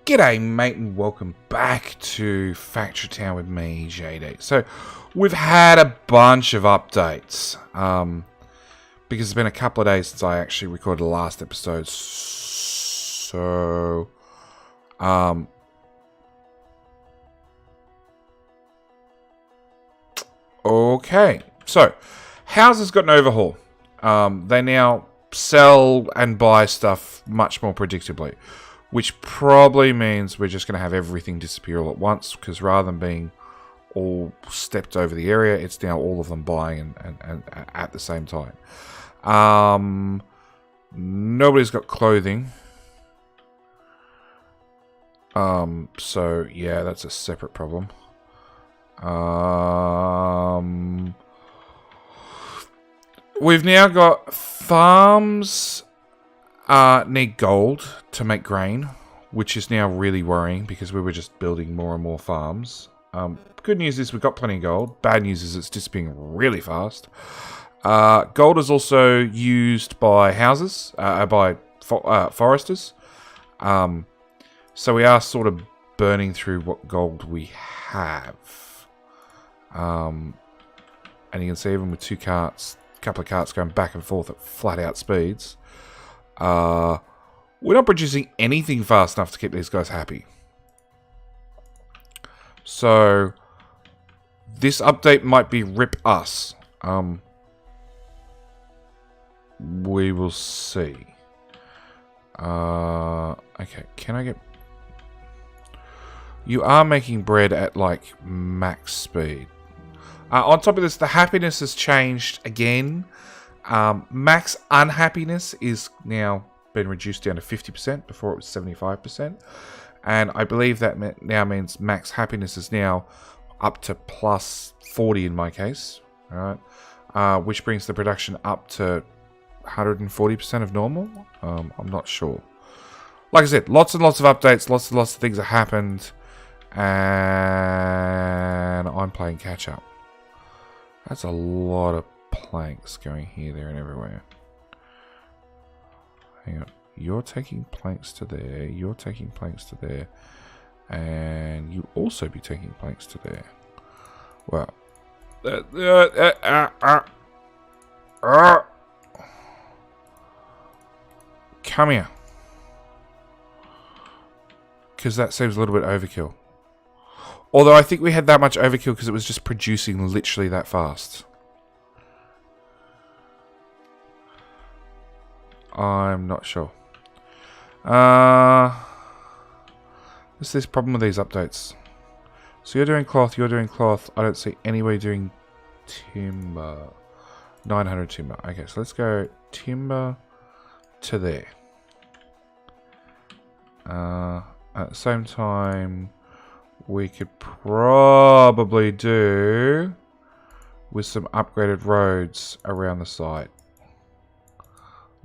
G'day mate and welcome back to Factorio Town with me, JD. So, we've had a bunch of updates, because it's been a couple of days since I actually recorded the last episode, so, okay, so, houses got an overhaul. They now sell and buy stuff much more predictably. Which probably means we're just going to have everything disappear all at once, because rather than being all stepped over the area, it's now all of them buying and at the same time. Nobody's got clothing. So, yeah, that's a separate problem. We've now got farms... need gold to make grain, which is now really worrying because we were just building more and more farms. Good news is we've got plenty of gold. Bad news is it's disappearing really fast. Gold is also used by houses, by foresters. So we are sort of burning through what gold we have. And you can see even with a couple of carts going back and forth at flat out speeds, we're not producing anything fast enough to keep these guys happy. So, this update might be rip us. We will see. Okay, can I get... You are making bread at, like, max speed. On top of this, the happiness has changed again. Max unhappiness is now been reduced down to 50%. Before it was 75%. And I believe that now means max happiness is now up to plus 40 in my case. Alright. Which brings the production up to 140% of normal. I'm not sure. Like I said, lots and lots of updates, lots and lots of things have happened. And I'm playing catch up. That's a lot of planks going here, there, and everywhere. Hang on. You're taking planks to there. You're taking planks to there. And you also be taking planks to there. Well. Come here. Because that seems a little bit overkill. Although I think we had that much overkill because it was just producing literally that fast. I'm not sure. What's this problem with these updates? So you're doing cloth, you're doing cloth. I don't see anybody doing timber. 900 timber. Okay, so let's go timber to there. At the same time, we could probably do with some upgraded roads around the site.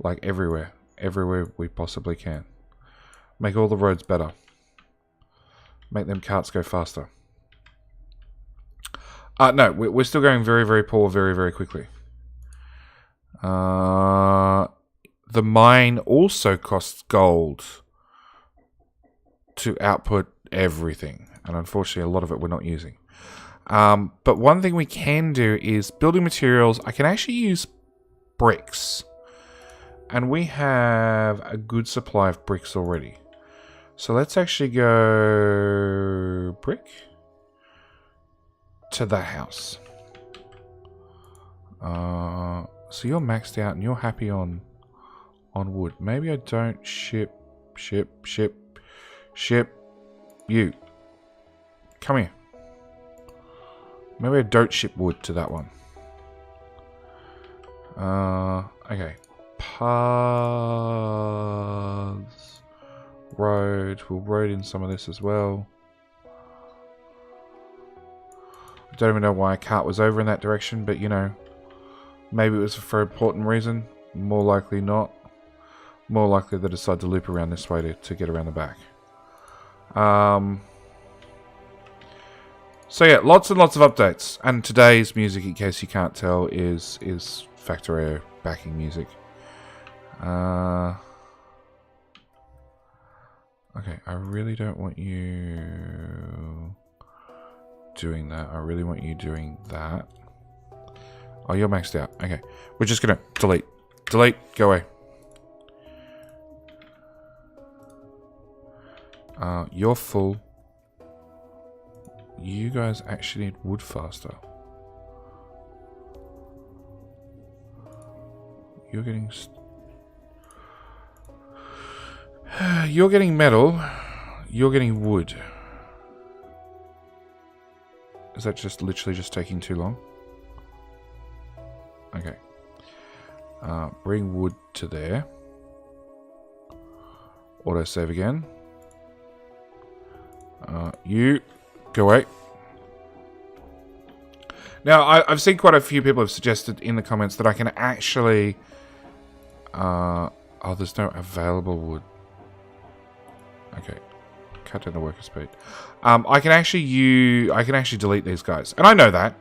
Like everywhere. Everywhere we possibly can. Make all the roads better. Make them carts go faster. No, we're still going very, very poor, very, very quickly. The mine also costs gold to output everything. And unfortunately, a lot of it we're not using. But one thing we can do is building materials. I can actually use bricks. And we have a good supply of bricks already. So let's actually go brick to that house. So you're maxed out and you're happy on wood. Maybe I don't ship you. Come here. Maybe I don't ship wood to that one. Okay. Paths. Road. We'll road in some of this as well. I don't even know why a cart was over in that direction, but you know, maybe it was for an important reason. More likely not. More likely they decide to loop around this way to get around the back. So yeah, lots and lots of updates. And today's music, in case you can't tell, is Factorio backing music. Okay, I really don't want you doing that. I really want you doing that. Oh, you're maxed out. Okay. We're just gonna delete. Delete. Go away. You're full. You guys actually need wood faster. You're getting... You're getting metal. You're getting wood. Is that just literally just taking too long? Okay. Bring wood to there. Autosave again. You go away. Now, I've seen quite a few people have suggested in the comments that I can actually... oh, there's no available wood. Okay. Cut down the worker speed. I can actually delete these guys. And I know that.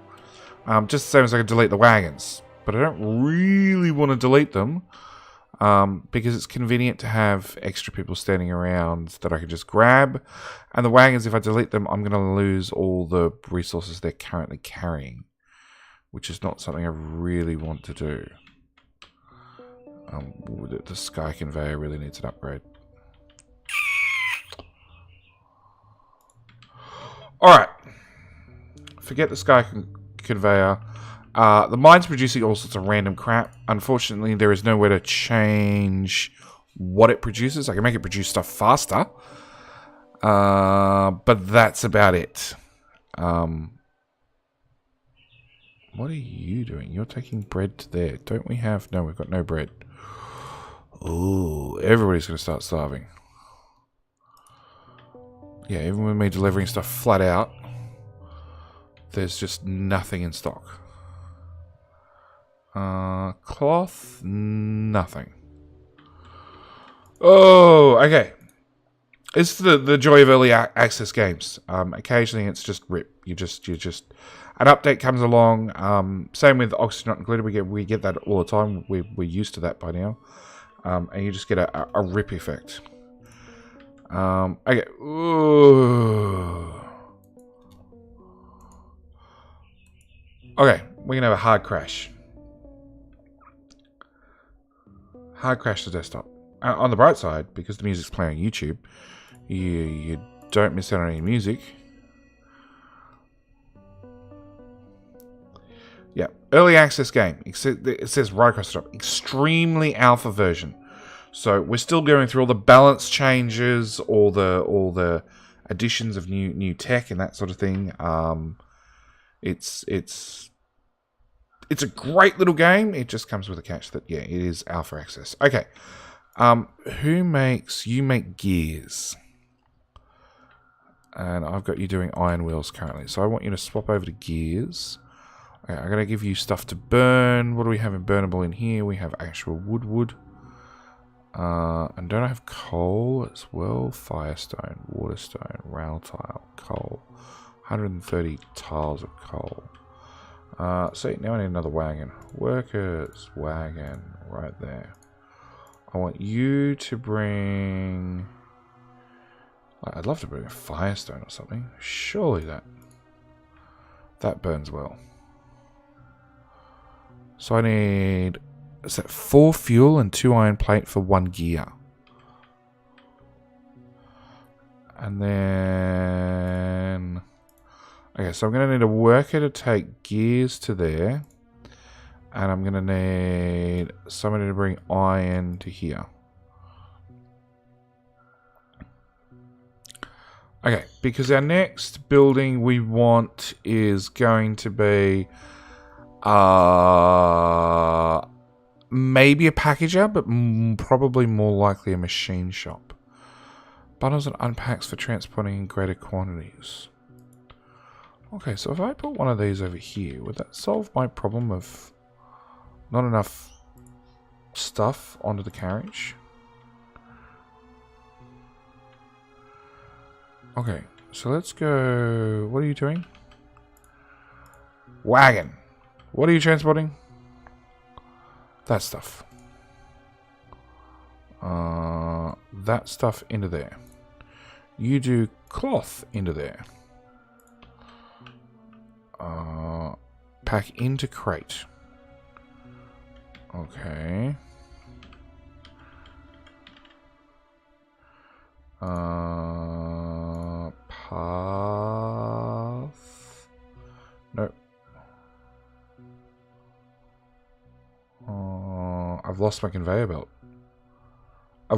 Just the same as I can delete the wagons. But I don't really want to delete them. Because it's convenient to have extra people standing around that I can just grab. And the wagons, if I delete them, I'm going to lose all the resources they're currently carrying. Which is not something I really want to do. The sky conveyor really needs an upgrade. Alright. Forget the sky conveyor. The mine's producing all sorts of random crap. Unfortunately, there is nowhere to change what it produces. I can make it produce stuff faster. But that's about it. What are you doing? You're taking bread to there. Don't we have... No, we've got no bread. Ooh, everybody's going to start starving. Yeah, even with me delivering stuff flat out, there's just nothing in stock. Cloth, nothing. Oh, okay. It's the joy of early access games. Occasionally it's just rip. You just an update comes along. Same with Oxygen Not Included. We get that all the time. We're used to that by now. And you just get a rip effect. Okay. Ooh. Okay, we're gonna have a hard crash. Hard crash the desktop. On the bright side, because the music's playing on YouTube, you don't miss out on any music. Yeah, early access game. It says right across the top, extremely alpha version. So we're still going through all the balance changes, all the additions of new tech and that sort of thing. It's a great little game. It just comes with a catch that it is alpha access. Okay. You make gears. And I've got you doing iron wheels currently. So I want you to swap over to gears. Okay, I'm going to give you stuff to burn. What do we have in burnable in here? We have actual wood. And don't I have coal as well? Firestone, waterstone, rail tile, coal. 130 tiles of coal. See, now I need another wagon. Workers, wagon, right there. I want you to bring... I'd love to bring a firestone or something. Surely that burns well. So I need... Is that 4 fuel and 2 iron plate for 1 gear? And then... Okay, so I'm going to need a worker to take gears to there. And I'm going to need somebody to bring iron to here. Okay, because our next building we want is going to be... maybe a packager, but probably more likely a machine shop. Bundles and unpacks for transporting in greater quantities. Okay, so if I put one of these over here, would that solve my problem of not enough stuff onto the carriage? Okay, so let's go... What are you doing? Wagon. What are you transporting? That stuff. That stuff into there. You do cloth into there. Pack into crate. Okay. Path. Nope. I've lost my conveyor belt. I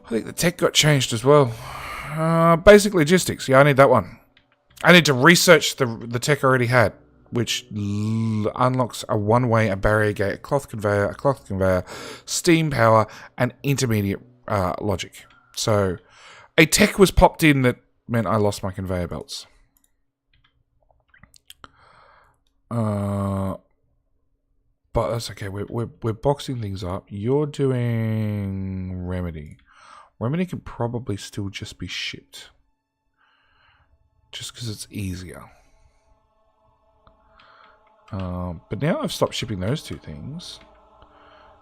think the tech got changed as well. Basic logistics. Yeah, I need that one. I need to research the tech I already had, which unlocks a one-way, a barrier gate, a cloth conveyor, steam power, and intermediate logic. So a tech was popped in that meant I lost my conveyor belts. But that's okay. We're boxing things up. You're doing remedy. Remedy can probably still just be shipped. Just because it's easier. But now I've stopped shipping those two things.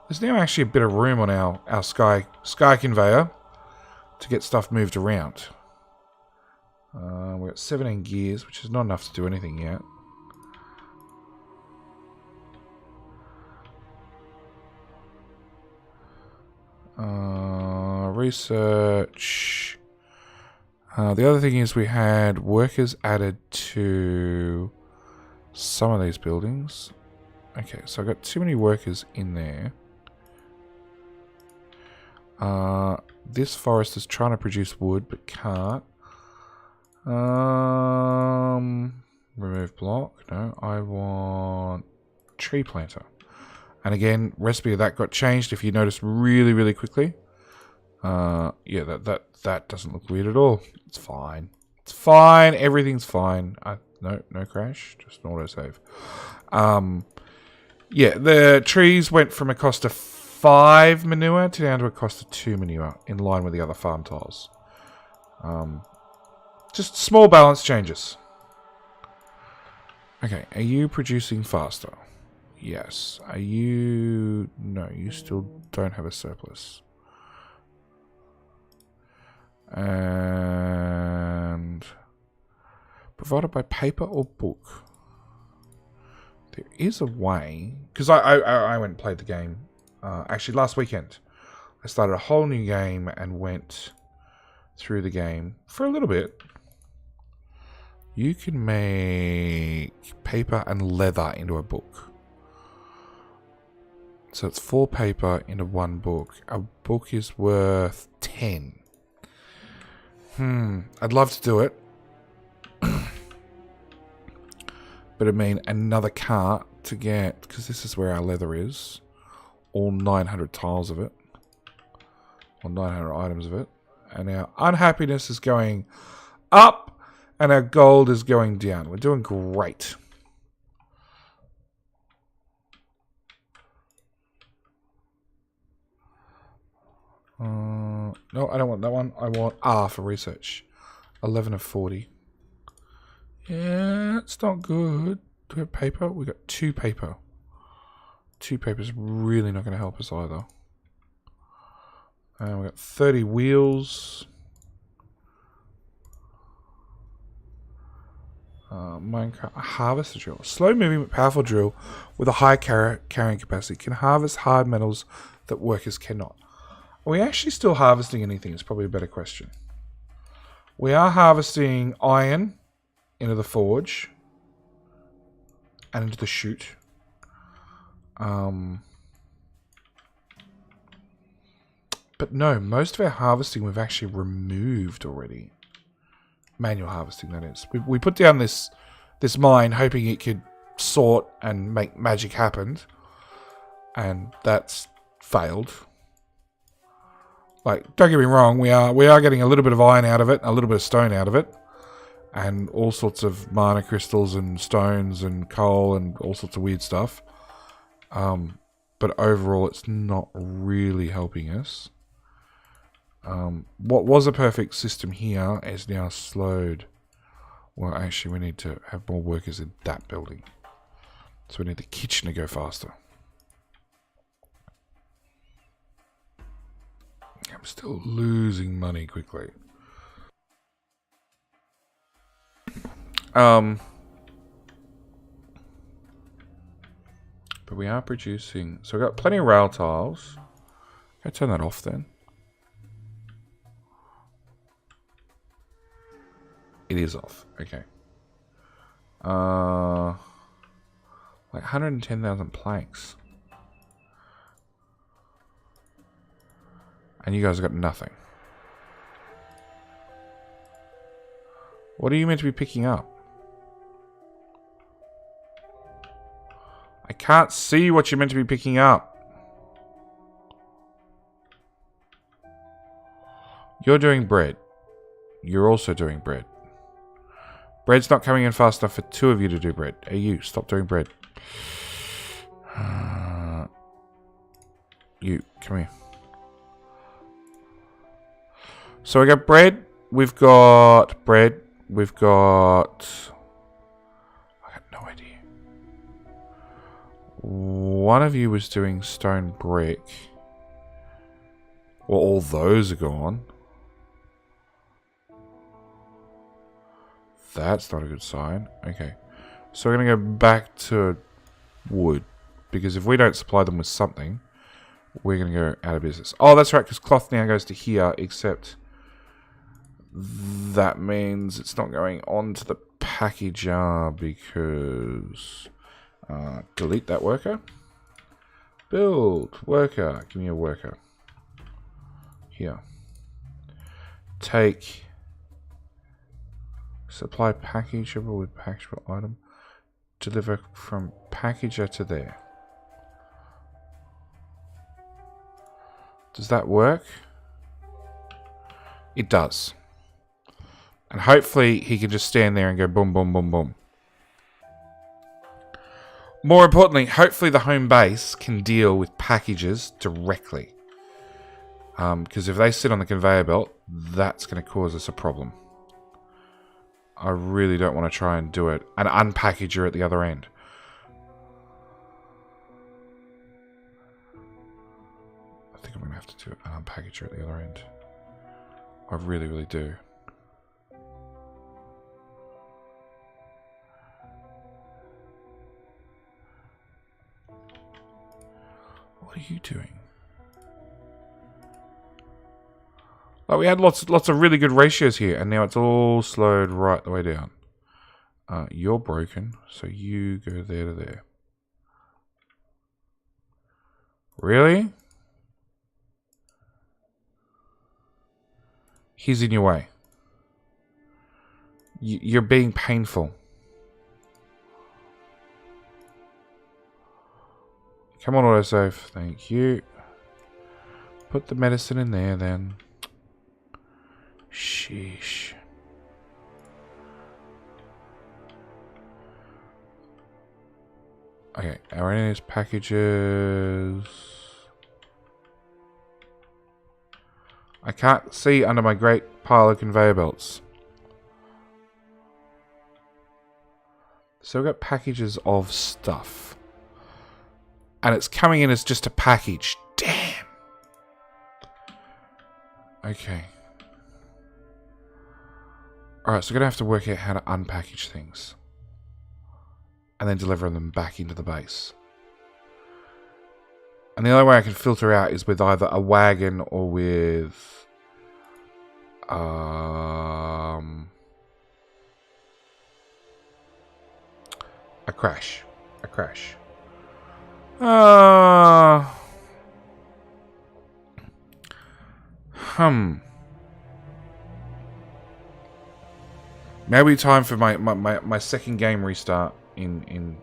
There's now actually a bit of room on our sky conveyor to get stuff moved around. We're at 17 gears, which is not enough to do anything yet. Research. The other thing is we had workers added to some of these buildings. Okay, so I've got too many workers in there. This forest is trying to produce wood but can't. Remove block. No, I want tree planter. And again, recipe of that got changed if you notice really quickly. Yeah, that doesn't look weird at all. It's fine. It's fine. Everything's fine. No crash. Just an autosave. Yeah, the trees went from a cost of 5 manure to down to a cost of 2 manure, in line with the other farm tiles. Just small balance changes. Okay, are you producing faster? Yes. Are you... No, you still don't have a surplus. And... provided by paper or book? There is a way... Because I went and played the game. Actually, last weekend. I started a whole new game and went through the game for a little bit. You can make paper and leather into a book. So it's 4 paper into 1 book. A book is worth 10. I'd love to do it. But I mean, another cart to get, because this is where our leather is. All 900 tiles of it. Or 900 items of it. And our unhappiness is going up. And our gold is going down. We're doing great. No, I don't want that one. I want R for research. 11 of 40. Yeah, it's not good. Do we have paper? We got 2 paper. 2 paper is really not going to help us either. And we got 30 wheels. Minecraft harvester drill. Slow moving but powerful drill with a high carrying capacity can harvest hard metals that workers cannot. Are we actually still harvesting anything? It's probably a better question. We are harvesting iron into the forge and into the chute. But no, most of our harvesting we've actually removed already. Manual harvesting, that is. We put down this mine hoping it could sort and make magic happen. And that's failed. Like, don't get me wrong, we are getting a little bit of iron out of it, a little bit of stone out of it, and all sorts of mana crystals and stones and coal and all sorts of weird stuff. But overall, it's not really helping us. What was a perfect system here is now slowed. Well, actually, we need to have more workers in that building. So we need the kitchen to go faster. Still losing money quickly. But we are producing. So we've got plenty of rail tiles. Can I turn that off then? It is off. Okay. Like 110,000 planks. And you guys have got nothing. What are you meant to be picking up? I can't see what you're meant to be picking up. You're doing bread. You're also doing bread. Bread's not coming in fast enough for two of you to do bread. Hey, you, stop doing bread. You, come here. So we got bread. We've got bread. We've got... I have no idea. One of you was doing stone brick. Well, all those are gone. That's not a good sign. Okay. So we're going to go back to wood. Because if we don't supply them with something, we're going to go out of business. Oh, that's right, because cloth now goes to here, except that means it's not going on to the packager because... delete that worker. Build. Worker. Give me a worker. Here. Take... Supply packageable with packageable item. Deliver from packager to there. Does that work? It does. And hopefully he can just stand there and go boom, boom, boom, boom. More importantly, hopefully the home base can deal with packages directly. Because if they sit on the conveyor belt, that's going to cause us a problem. I really don't want to try and do it. An unpackager at the other end. I think I'm going to have to do an unpackager at the other end. I really, really do. What are you doing? Like we had lots of really good ratios here, and now it's all slowed right the way down. You're broken, so you go there to there. Really? He's in your way. You're being painful. Come on, autosave. Thank you. Put the medicine in there then. Sheesh. Okay, our enemies packages. I can't see under my great pile of conveyor belts. So we've got packages of stuff. And it's coming in as just a package. Damn. Okay. Alright, so we're going to have to work out how to unpackage things. And then deliver them back into the base. And the only way I can filter out is with either a wagon or with... a crash. A crash. Maybe time for my second game restart in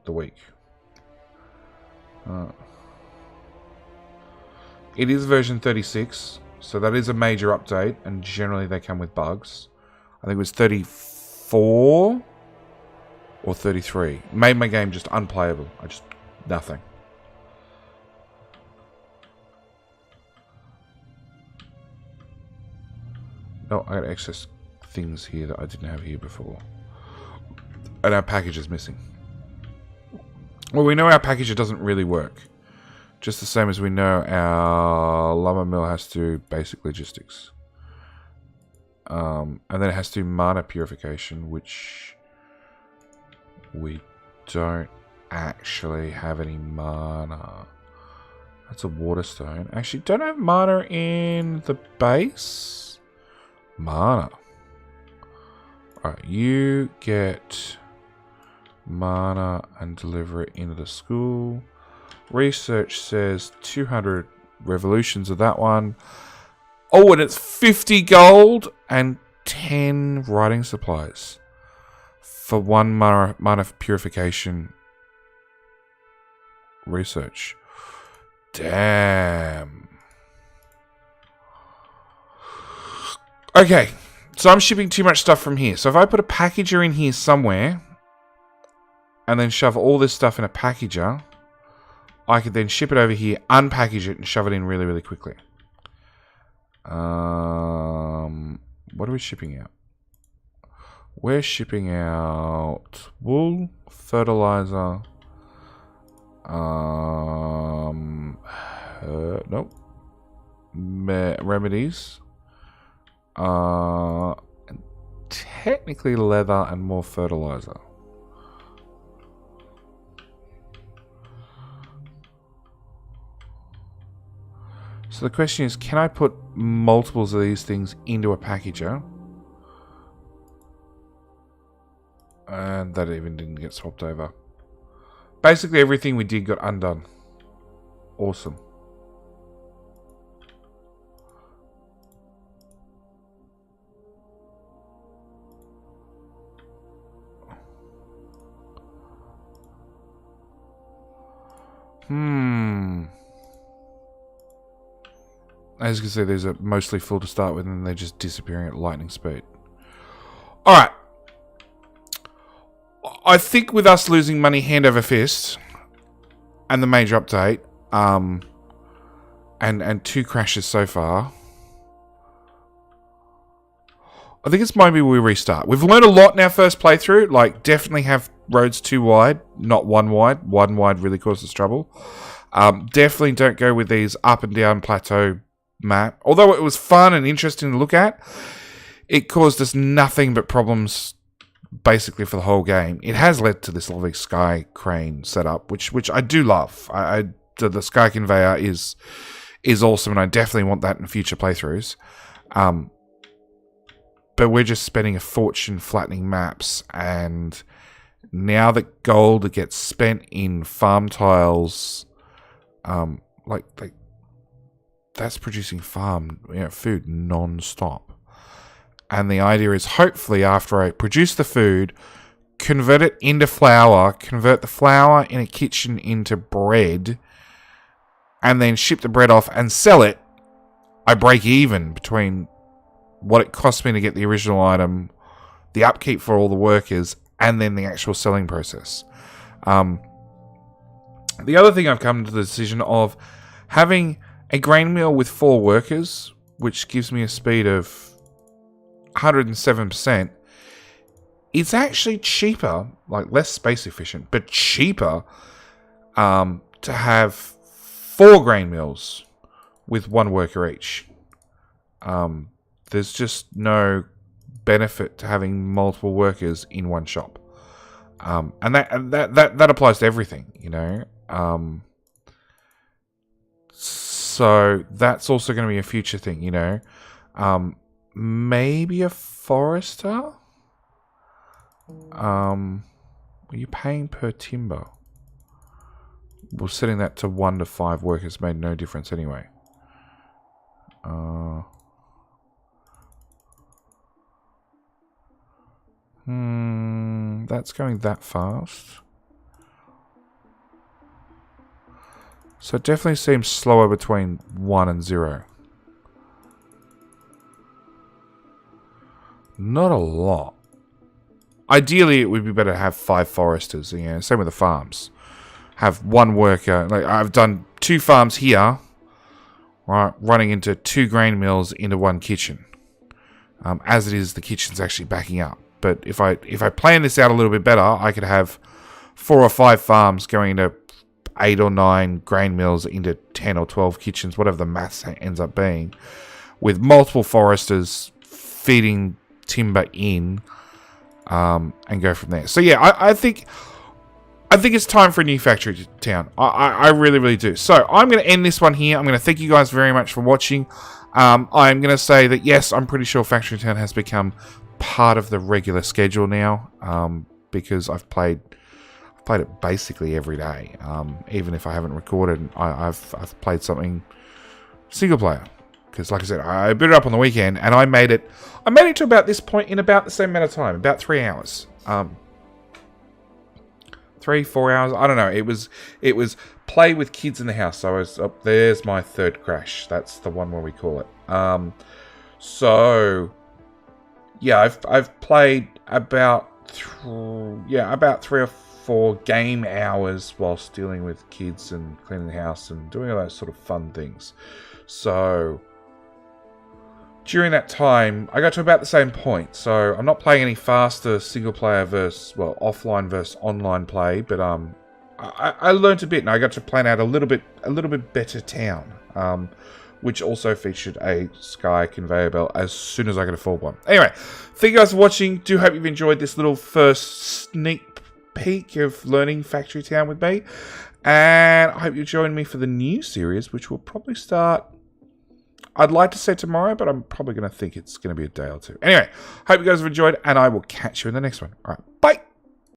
the week. It is version 36, so that is a major update, and generally they come with bugs. I think it was 34 or 33. Made my game just unplayable. Nothing. No, I got access things here that I didn't have here before. And our package is missing. Well, we know our packager doesn't really work. Just the same as we know our lumber mill has to do basic logistics. And then it has to do mana purification, which we don't actually have any mana. That's a water stone. Actually, don't have mana in the base. Mana. Alright, you get mana and deliver it into the school. Research says 200 revolutions of that one. Oh, and it's 50 gold and 10 writing supplies for 1 mana purification research. Damn. Okay, so I'm shipping too much stuff from here. So if I put a packager in here somewhere and then shove all this stuff in a packager, I could then ship it over here, unpackage it, and shove it in really, really quickly. What are we shipping out? We're shipping out wool, fertilizer, nope, remedies, and technically leather and more fertilizer. So the question is, can I put multiples of these things into a packager? And that even didn't get swapped over. Basically everything we did got undone. Awesome. As you can see, these are mostly full to start with, and they're just disappearing at lightning speed. Alright. I think with us losing money hand over fist, and the major update, and 2 crashes so far, I think it's maybe we restart. We've learned a lot in our first playthrough. Like, definitely have roads too wide, not one wide. One wide really causes trouble. Definitely don't go with these up and down plateau map. Although it was fun and interesting to look at, it caused us nothing but problems basically for the whole game. It has led to this lovely sky crane setup, which I do love. The sky conveyor is awesome, and I definitely want that in future playthroughs. But we're just spending a fortune flattening maps, and now that gold gets spent in farm tiles, that's producing food non-stop. And the idea is, hopefully, after I produce the food, convert it into flour, convert the flour in a kitchen into bread, and then ship the bread off and sell it. I break even between what it cost me to get the original item, the upkeep for all the workers, and then the actual selling process. The other thing I've come to the decision of having a grain mill with 4 workers, which gives me a speed of 107%, it's actually cheaper, like less space efficient, but cheaper to have 4 grain mills with 1 worker each. There's just no benefit to having multiple workers in one shop. And that applies to everything, you know. So that's also going to be a future thing, you know. Maybe a forester? Are you paying per timber? Well, setting that to 1 to 5 workers made no difference anyway. That's going that fast. So it definitely seems slower between 1 and 0. Not a lot. Ideally, it would be better to have 5 foresters. You know, same with the farms. Have 1 worker. Like I've done 2 farms here, right, running into 2 grain mills into 1 kitchen. As it is, the kitchen's actually backing up. But if I plan this out a little bit better, I could have 4 or 5 farms going into 8 or 9 grain mills into 10 or 12 kitchens, whatever the maths ends up being, with multiple foresters feeding timber in, and go from there. So yeah, I think it's time for a new factory town. I really, really do. So I'm going to end this one here. I'm going to thank you guys very much for watching. I'm going to say that, yes, I'm pretty sure Factory Town has become part of the regular schedule now, because I've played it basically every day. Even if I haven't recorded, I've played something single player. Because, like I said, I boot it up on the weekend, and I made it to about this point in about the same amount of time, about 3 hours. 3-4 hours, I don't know. It was play with kids in the house. So I was up. There's my third crash. That's the one where we call it. So yeah, I've played about 3 or 4 game hours whilst dealing with kids and cleaning the house and doing all those sort of fun things. So during that time, I got to about the same point. So I'm not playing any faster single player versus, well, offline versus online play, but I learned a bit, and I got to plan out a little bit better town, which also featured a sky conveyor belt as soon as I could afford one. Anyway, thank you guys for watching. Do hope you've enjoyed this little first sneak peek of learning Factory Town with me, and I hope you join me for the new series, which will probably start, I'd like to say tomorrow, but I'm probably going to think it's going to be a day or two. Anyway, hope you guys have enjoyed, and I will catch you in the next one. All right.